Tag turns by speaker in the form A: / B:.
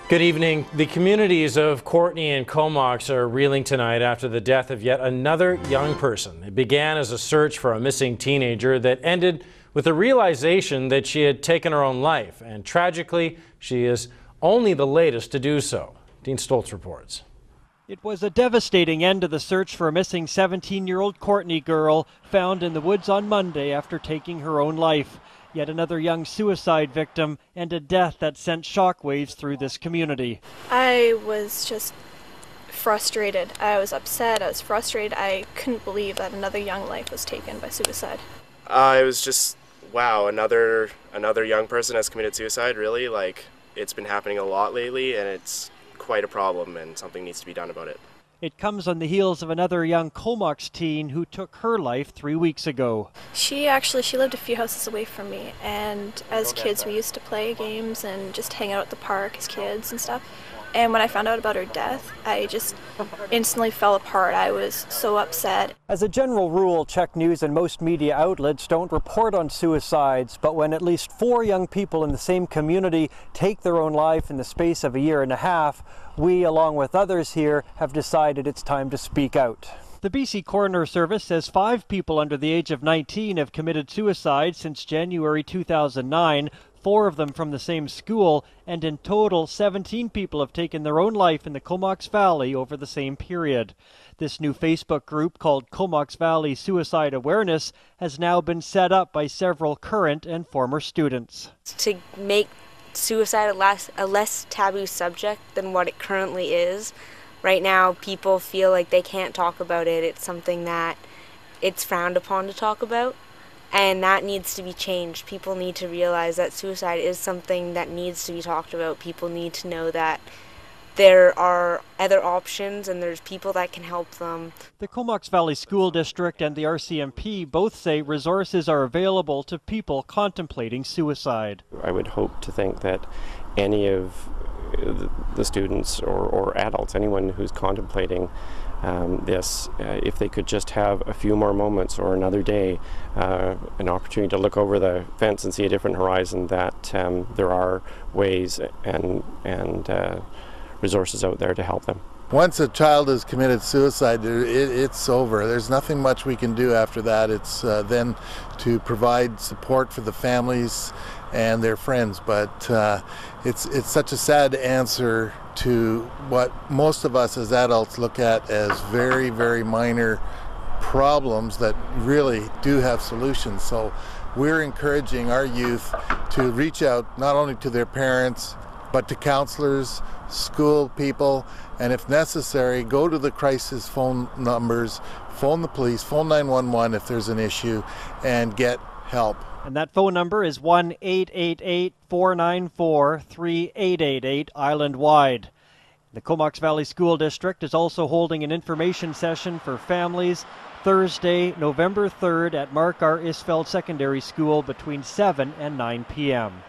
A: Good evening. The communities of Courtenay and Comox are reeling tonight after the death of yet another young person. It began as a search for a missing teenager that ended with a realization that she had taken her own life, and tragically, she is only the latest to do so. Dean Stoltz reports.
B: It was a devastating end to the search for a missing 17-year-old Courtenay girl found in the woods on Monday after taking her own life. Yet another young suicide victim and a death that sent shockwaves through this community.
C: I was just frustrated. I was upset. I was frustrated. I couldn't believe that another young life was taken by suicide.
D: It was just, wow, another young person has committed suicide, really. Like, it's been happening a lot lately, and it's quite a problem, and something needs to be done about it.
B: It comes on the heels of another young Comox teen who took her life 3 weeks ago.
C: She lived a few houses away from me, and as kids we used to play games and just hang out at the park as kids and stuff. And when I found out about her death, I just instantly fell apart. I was so upset.
B: As a general rule, Czech News and most media outlets don't report on suicides, but when at least 4 young people in the same community take their own life in the space of a year and a half, we, along with others here, have decided it's time to speak out. The BC Coroner Service says 5 people under the age of 19 have committed suicide since January 2009, 4 of them from the same school, and in total 17 people have taken their own life in the Comox Valley over the same period. This new Facebook group called Comox Valley Suicide Awareness has now been set up by several current and former students.
E: To make suicide a less taboo subject than what it currently is. Right now, people feel like they can't talk about it. It's something that it's frowned upon to talk about, and that needs to be changed. People need to realize that suicide is something that needs to be talked about. People need to know that there are other options and there's people that can help them.
B: The Comox Valley School District and the RCMP both say resources are available to people contemplating suicide.
F: I would hope to think that any of the students or adults, anyone who's contemplating this, if they could just have a few more moments or another day, an opportunity to look over the fence and see a different horizon, that there are ways and resources out there to help them.
G: Once a child has committed suicide, it's over. There's nothing much we can do after that. It's then to provide support for the families and their friends. But it's such a sad answer to what most of us as adults look at as very, very minor problems that really do have solutions. So we're encouraging our youth to reach out not only to their parents, but to counselors, school people, and if necessary, go to the crisis phone numbers, phone the police, phone 911 if there's an issue, and get help.
B: And that phone number is 1-888-494-3888 island-wide. The Comox Valley School District is also holding an information session for families Thursday, November 3rd at Mark R. Isfeld Secondary School between 7 and 9 p.m.